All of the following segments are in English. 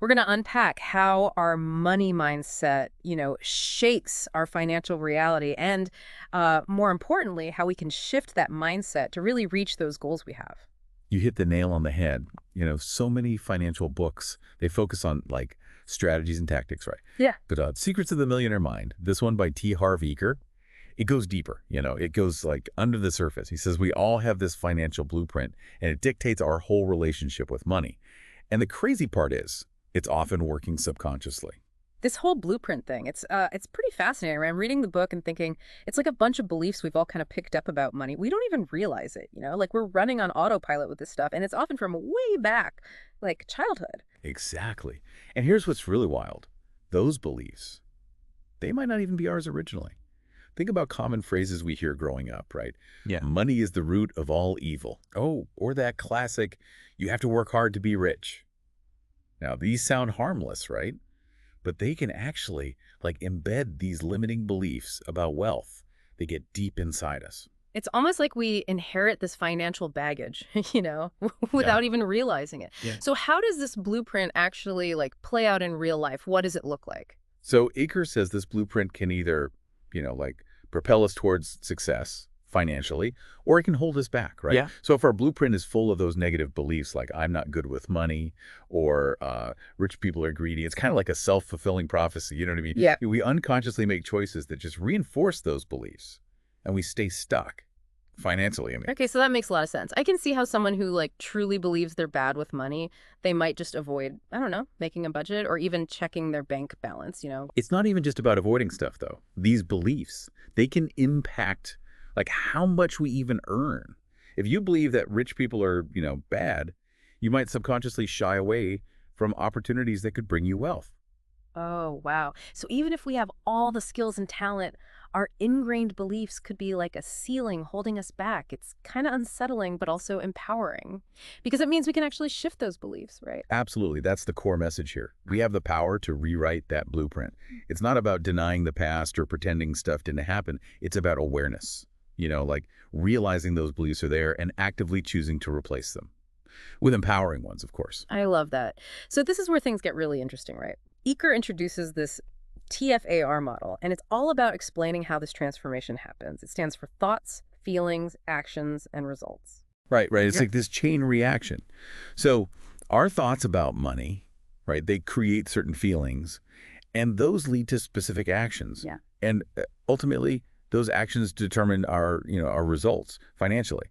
We're going to unpack how our money mindset, shapes our financial reality and, more importantly, how we can shift that mindset to really reach those goals we have. You hit the nail on the head. So many financial books, they focus on like strategies and tactics, right? Yeah. But Secrets of the Millionaire Mind, this one by Harv Eker, it goes deeper. It goes like under the surface. He says we all have this financial blueprint and it dictates our whole relationship with money. And the crazy part is it's often working subconsciously. This whole blueprint thing, it's pretty fascinating, right? I'm reading the book and thinking it's like a bunch of beliefs we've all kind of picked up about money. We don't even realize it. Like we're running on autopilot with this stuff, and it's often from way back, like childhood. Exactly. And here's what's really wild. Those beliefs, they might not even be ours originally. Think about common phrases we hear growing up, right? Yeah. Money is the root of all evil. Oh, or that classic, you have to work hard to be rich. Now, these sound harmless, right? But they can actually like embed these limiting beliefs about wealth. They get deep inside us. It's almost like we inherit this financial baggage, Yeah. without even realizing it. Yeah. So how does this blueprint actually like play out in real life? What does it look like? So Aker says this blueprint can either, like propel us towards success financially, or it can hold us back, right? Yeah. So if our blueprint is full of those negative beliefs like I'm not good with money or rich people are greedy, it's kind of like a self-fulfilling prophecy, you know what I mean? Yeah. We unconsciously make choices that just reinforce those beliefs and we stay stuck financially, I mean. Okay, so that makes a lot of sense. I can see how someone who like truly believes they're bad with money, they might just avoid, I don't know, making a budget or even checking their bank balance. It's not even just about avoiding stuff, though. These beliefs, they can impact like how much we even earn. If you believe that rich people are, bad, you might subconsciously shy away from opportunities that could bring you wealth. Oh, wow. So even if we have all the skills and talent, our ingrained beliefs could be like a ceiling holding us back. It's kind of unsettling, but also empowering because it means we can actually shift those beliefs, right? Absolutely. That's the core message here. We have the power to rewrite that blueprint. It's not about denying the past or pretending stuff didn't happen. It's about awareness, like realizing those beliefs are there and actively choosing to replace them with empowering ones, of course. I love that. So this is where things get really interesting, right? Eker introduces this TFAR model, and it's all about explaining how this transformation happens. It stands for thoughts, feelings, actions, and results. Right, right. It's Yeah. like this chain reaction. So our thoughts about money, right, they create certain feelings, and those lead to specific actions. Yeah. And ultimately, those actions determine our results financially.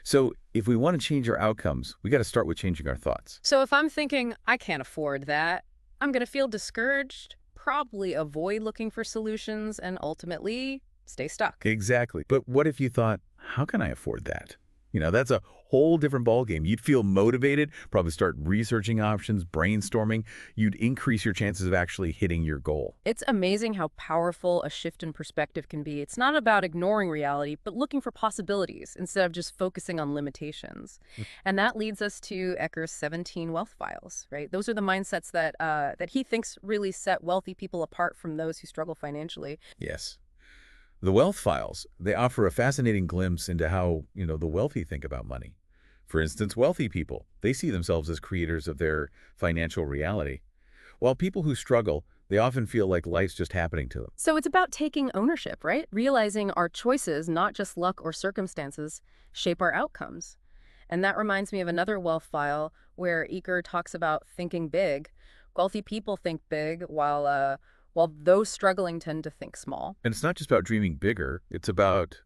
So if we want to change our outcomes, we got to start with changing our thoughts. So if I'm thinking, I can't afford that, I'm going to feel discouraged, probably avoid looking for solutions, and ultimately stay stuck. Exactly. But what if you thought, how can I afford that? That's a whole different ballgame. You'd feel motivated, probably start researching options, brainstorming. You'd increase your chances of actually hitting your goal. It's amazing how powerful a shift in perspective can be. It's not about ignoring reality, but looking for possibilities instead of just focusing on limitations. And that leads us to Eker's 17 wealth files, right? Those are the mindsets that he thinks really set wealthy people apart from those who struggle financially. Yes. The wealth files, they offer a fascinating glimpse into how, the wealthy think about money. For instance, wealthy people, they see themselves as creators of their financial reality, while people who struggle, they often feel like life's just happening to them. So it's about taking ownership, right? Realizing our choices, not just luck or circumstances, shape our outcomes. And that reminds me of another wealth file where Eker talks about thinking big. Wealthy people think big while those struggling tend to think small. And it's not just about dreaming bigger, it's about,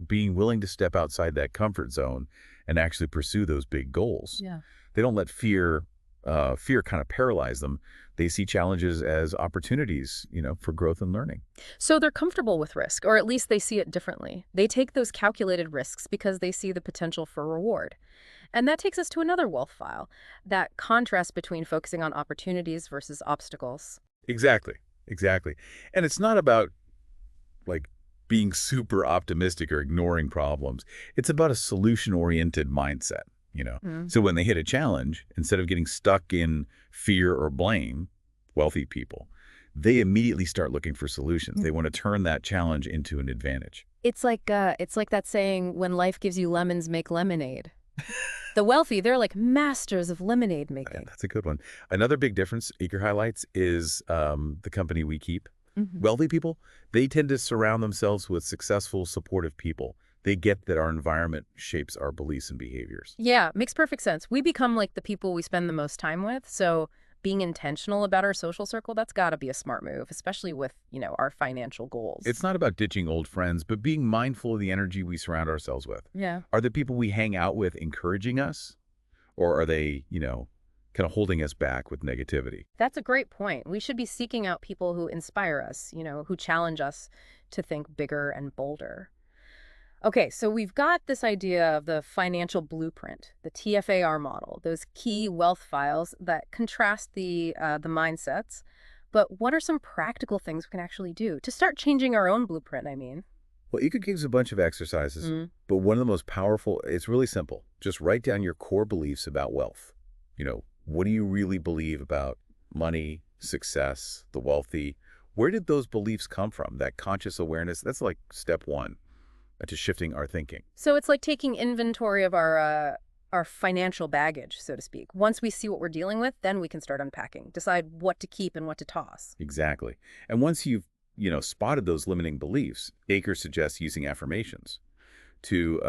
being willing to step outside that comfort zone and actually pursue those big goals. Yeah. They don't let fear kind of paralyze them. They see challenges as opportunities, for growth and learning. So they're comfortable with risk, or at least they see it differently. They take those calculated risks because they see the potential for reward. And that takes us to another wealth file, that contrast between focusing on opportunities versus obstacles. Exactly. Exactly. And it's not about like being super optimistic or ignoring problems. It's about a solution-oriented mindset. So when they hit a challenge, instead of getting stuck in fear or blame, wealthy people, they immediately start looking for solutions. They want to turn that challenge into an advantage. It's like that saying, when life gives you lemons, make lemonade. The wealthy, they're like masters of lemonade Yeah, making. that's a good one. Another big difference Eker highlights is the company we keep. Hmm. Wealthy people, they tend to surround themselves with successful, supportive people. They get that our environment shapes our beliefs and behaviors. Yeah, makes perfect sense. We become like the people we spend the most time with. So being intentional about our social circle, that's got to be a smart move, especially with, our financial goals. It's not about ditching old friends, but being mindful of the energy we surround ourselves with. Yeah. Are the people we hang out with encouraging us, or are they, kind of holding us back with negativity? That's a great point. We should be seeking out people who inspire us, who challenge us to think bigger and bolder. Okay, so we've got this idea of the financial blueprint, the TFAR model, those key wealth files that contrast the mindsets. But what are some practical things we can actually do to start changing our own blueprint, I mean? Well, Eker gives a bunch of exercises, Mm. but one of the most powerful, it's really simple. Just write down your core beliefs about wealth. What do you really believe about money, success, the wealthy? Where did those beliefs come from? That conscious awareness, that's like step one to shifting our thinking. So it's like taking inventory of our financial baggage, so to speak. Once we see what we're dealing with, then we can start unpacking, decide what to keep and what to toss. Exactly. And once you've, spotted those limiting beliefs, Eker suggests using affirmations to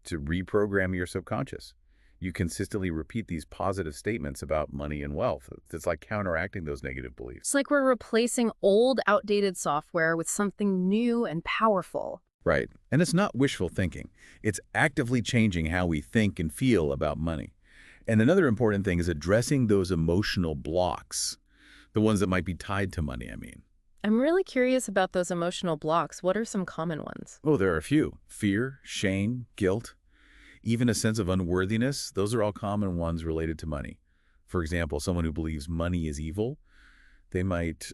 reprogram your subconscious. You consistently repeat these positive statements about money and wealth. It's like counteracting those negative beliefs. It's like we're replacing old, outdated software with something new and powerful. Right. And it's not wishful thinking. It's actively changing how we think and feel about money. And another important thing is addressing those emotional blocks, the ones that might be tied to money, I mean. I'm really curious about those emotional blocks. What are some common ones? Oh, there are a few. Fear, shame, guilt, even a sense of unworthiness. Those are all common ones related to money. For example, someone who believes money is evil, they might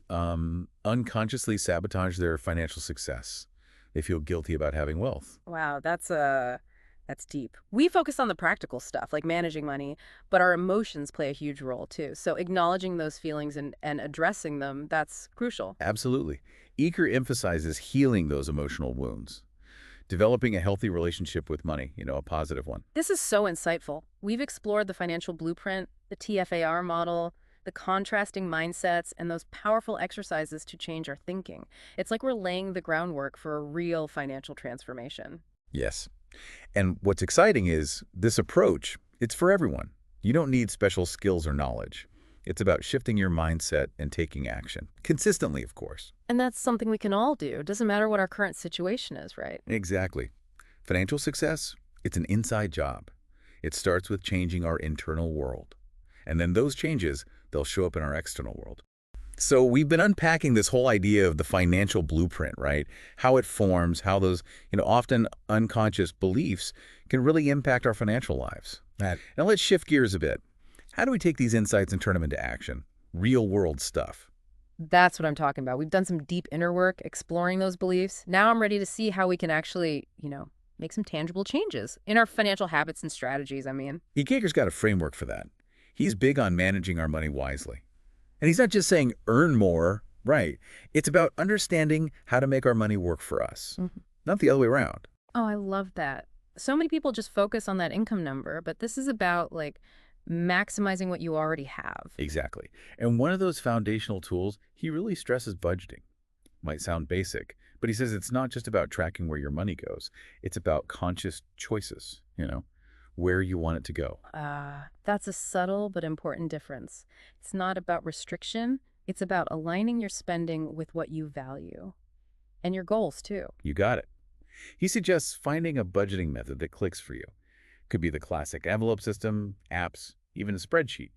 unconsciously sabotage their financial success. They feel guilty about having wealth. Wow, that's deep. We focus on the practical stuff, like managing money, but our emotions play a huge role too. So acknowledging those feelings and addressing them, that's crucial. Absolutely. Eker emphasizes healing those emotional wounds, developing a healthy relationship with money, a positive one. This is so insightful. We've explored the financial blueprint, the TFAR model, the contrasting mindsets, and those powerful exercises to change our thinking. It's like we're laying the groundwork for a real financial transformation. Yes. And what's exciting is this approach, it's for everyone. You don't need special skills or knowledge. It's about shifting your mindset and taking action. Consistently, of course. And that's something we can all do. It doesn't matter what our current situation is, right? Exactly. Financial success, it's an inside job. It starts with changing our internal world. And then those changes, they'll show up in our external world. So we've been unpacking this whole idea of the financial blueprint, right? How it forms, how those, often unconscious beliefs can really impact our financial lives. Now let's shift gears a bit. How do we take these insights and turn them into action? Real world stuff. That's what I'm talking about. We've done some deep inner work exploring those beliefs. Now I'm ready to see how we can actually, make some tangible changes in our financial habits and strategies, I mean. Eker's got a framework for that. He's big on managing our money wisely. And he's not just saying earn more, right? It's about understanding how to make our money work for us, not the other way around. Oh, I love that. So many people just focus on that income number, but this is about like maximizing what you already have. Exactly. And one of those foundational tools, he really stresses budgeting. Might sound basic, but he says it's not just about tracking where your money goes. It's about conscious choices, where you want it to go. That's a subtle but important difference. It's not about restriction. It's about aligning your spending with what you value and your goals too. You got it. He suggests finding a budgeting method that clicks for you. Could be the classic envelope system, apps, even a spreadsheet.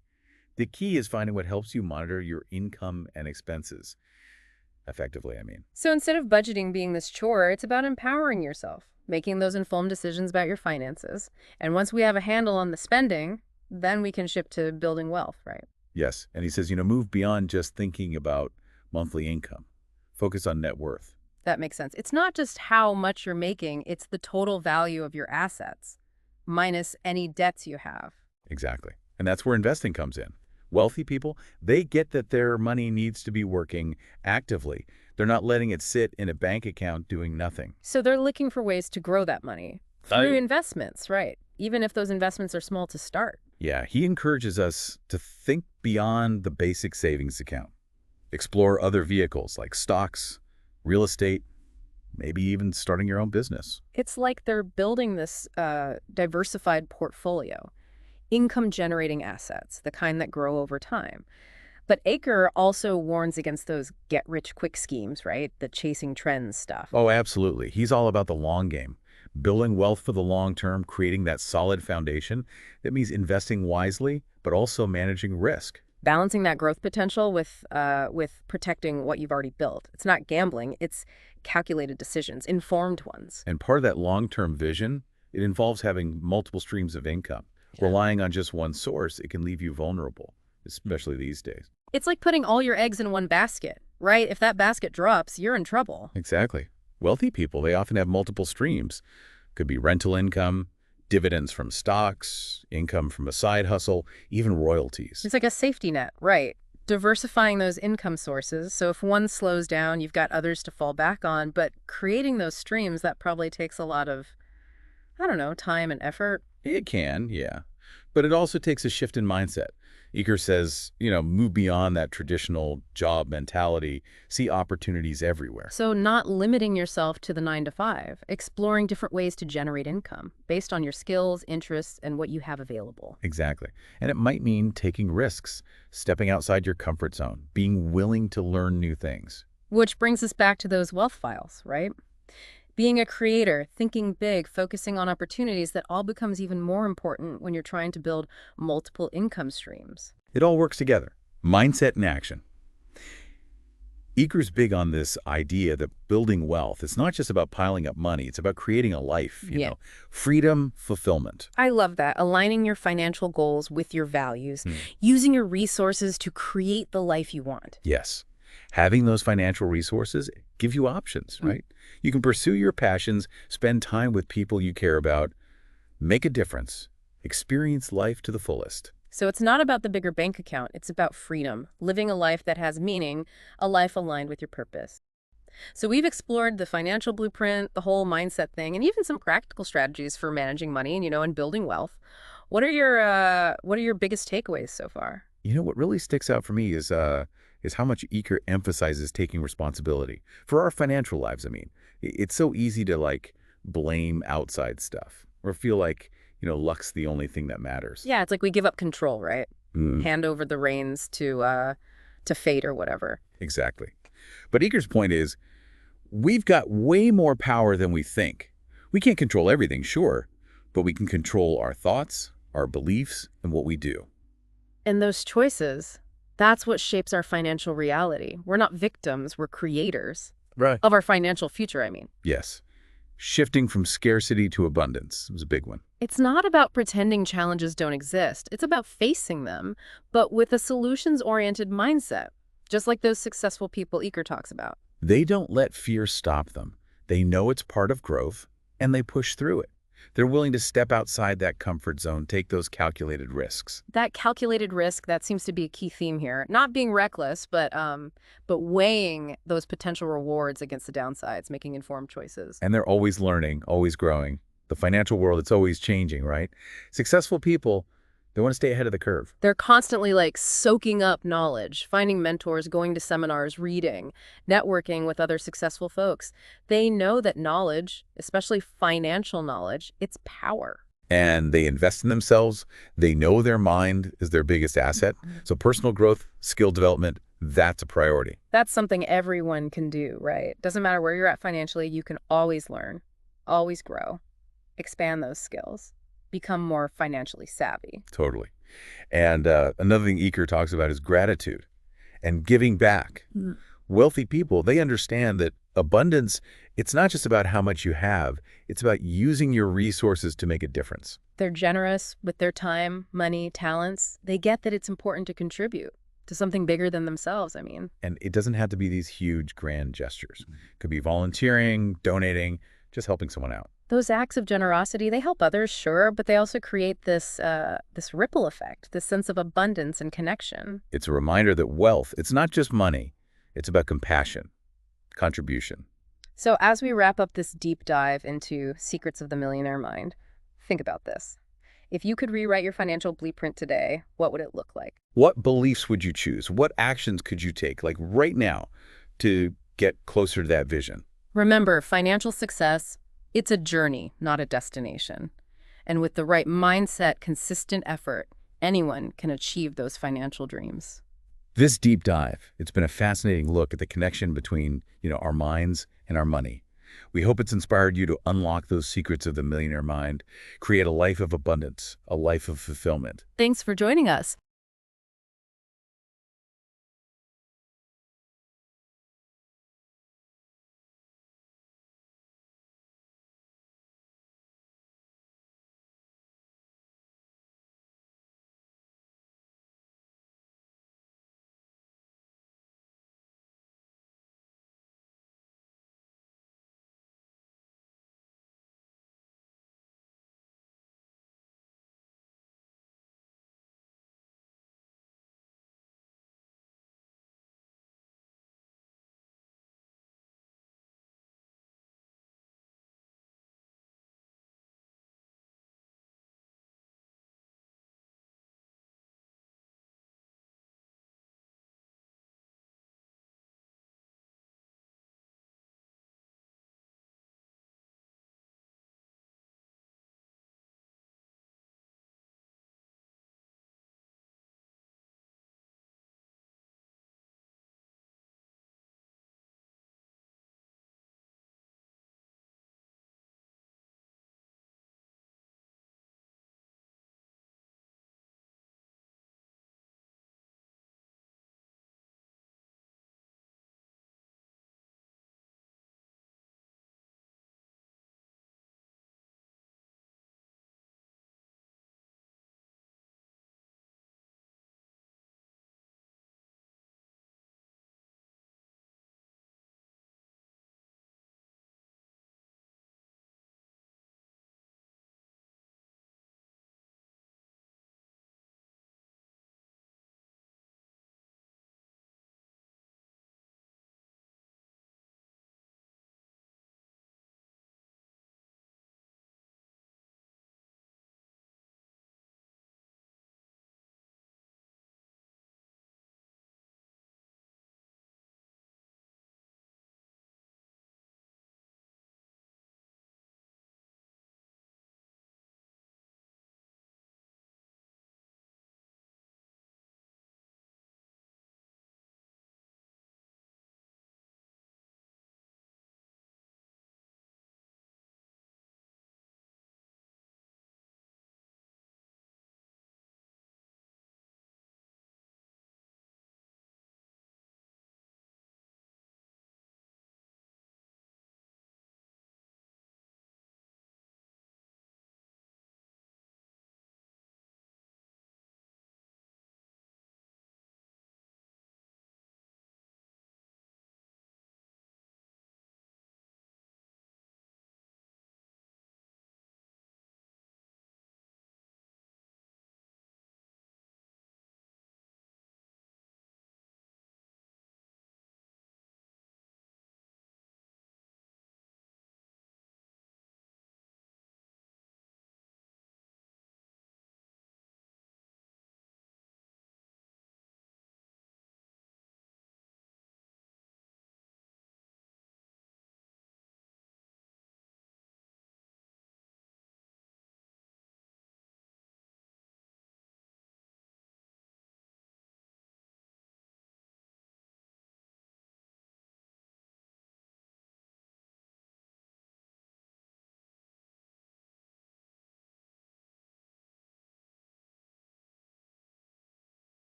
The key is finding what helps you monitor your income and expenses. Effectively, I mean. So instead of budgeting being this chore, it's about empowering yourself, making those informed decisions about your finances. And once we have a handle on the spending, then we can shift to building wealth, right? Yes. And he says, move beyond just thinking about monthly income. Focus on net worth. That makes sense. It's not just how much you're making, it's the total value of your assets, minus any debts you have. Exactly. And that's where investing comes in. Wealthy people, they get that their money needs to be working actively. They're not letting it sit in a bank account doing nothing. So they're looking for ways to grow that money through investments, right? even if those investments are small to start. Yeah, he encourages us to think beyond the basic savings account. Explore other vehicles like stocks, real estate, maybe even starting your own business. It's like they're building this diversified portfolio, income-generating assets, the kind that grow over time. But Eker also warns against those get-rich-quick schemes, right? The chasing trends stuff. Oh, absolutely. He's all about the long game. Building wealth for the long term, creating that solid foundation. That means investing wisely, but also managing risk. Balancing that growth potential with protecting what you've already built. It's not gambling, it's calculated decisions, informed ones. And part of that long-term vision, it involves having multiple streams of income. Relying on just one source, it can leave you vulnerable, especially these days. It's like putting all your eggs in one basket, right? If that basket drops, you're in trouble. Exactly. Wealthy people, they often have multiple streams. Could be rental income, dividends from stocks, income from a side hustle, even royalties. It's like a safety net, right? Diversifying those income sources, so if one slows down, you've got others to fall back on, but creating those streams, that probably takes a lot of, I don't know, time and effort. It can, yeah. But it also takes a shift in mindset. Eker says, move beyond that traditional job mentality, see opportunities everywhere. So not limiting yourself to the 9 to 5, exploring different ways to generate income based on your skills, interests, and what you have available. Exactly. And it might mean taking risks, stepping outside your comfort zone, being willing to learn new things. Which brings us back to those wealth files, right? Being a creator, thinking big, focusing on opportunities, that all becomes even more important when you're trying to build multiple income streams. It all works together. Mindset in action. Eker's big on this idea that building wealth, it's not just about piling up money, it's about creating a life, freedom, fulfillment. I love that. Aligning your financial goals with your values, using your resources to create the life you want. Yes. Having those financial resources give you options, right? You can pursue your passions, spend time with people you care about, make a difference, experience life to the fullest. So it's not about the bigger bank account. It's about freedom, living a life that has meaning, a life aligned with your purpose. So we've explored the financial blueprint, the whole mindset thing, and even some practical strategies for managing money and building wealth. What are your biggest takeaways so far? What really sticks out for me is how much Eker emphasizes taking responsibility for our financial lives. I mean, it's so easy to blame outside stuff or feel like, luck's the only thing that matters. Yeah, it's like we give up control, right? Hand over the reins to fate or whatever. Exactly. But Eker's point is, we've got way more power than we think. We can't control everything, sure, but we can control our thoughts, our beliefs, and what we do. And those choices, that's what shapes our financial reality. We're not victims, we're creators. Right. Of our financial future, I mean. Yes. Shifting from scarcity to abundance was a big one. It's not about pretending challenges don't exist. It's about facing them, but with a solutions-oriented mindset, just like those successful people Eker talks about. They don't let fear stop them. They know it's part of growth, and they push through it. They're willing to step outside that comfort zone, take those calculated risks. That calculated risk, that seems to be a key theme here. Not being reckless, but weighing those potential rewards against the downsides, making informed choices. And they're always learning, always growing. The financial world, it's always changing, right? Successful people, they want to stay ahead of the curve. They're constantly soaking up knowledge, finding mentors, going to seminars, reading, networking with other successful folks. They know that knowledge, especially financial knowledge, it's power. And they invest in themselves. They know their mind is their biggest asset. So personal growth, skill development, that's a priority. That's something everyone can do, right? Doesn't matter where you're at financially, you can always learn, always grow, expand those skills. Become more financially savvy. Totally. And another thing Eker talks about is gratitude and giving back. Wealthy people, they understand that abundance, it's not just about how much you have. It's about using your resources to make a difference. They're generous with their time, money, talents. They get that it's important to contribute to something bigger than themselves, I mean. And it doesn't have to be these huge, grand gestures. It could be volunteering, donating, just helping someone out. Those acts of generosity, they help others, sure, but they also create this ripple effect, this sense of abundance and connection. It's a reminder that wealth, it's not just money. It's about compassion, contribution. So as we wrap up this deep dive into Secrets of the Millionaire Mind, think about this. If you could rewrite your financial blueprint today, what would it look like? What beliefs would you choose? What actions could you take, like right now, to get closer to that vision? Remember, financial success, it's a journey, not a destination. And with the right mindset, consistent effort, anyone can achieve those financial dreams. This deep dive, it's been a fascinating look at the connection between, our minds and our money. We hope it's inspired you to unlock those secrets of the millionaire mind, create a life of abundance, a life of fulfillment. Thanks for joining us.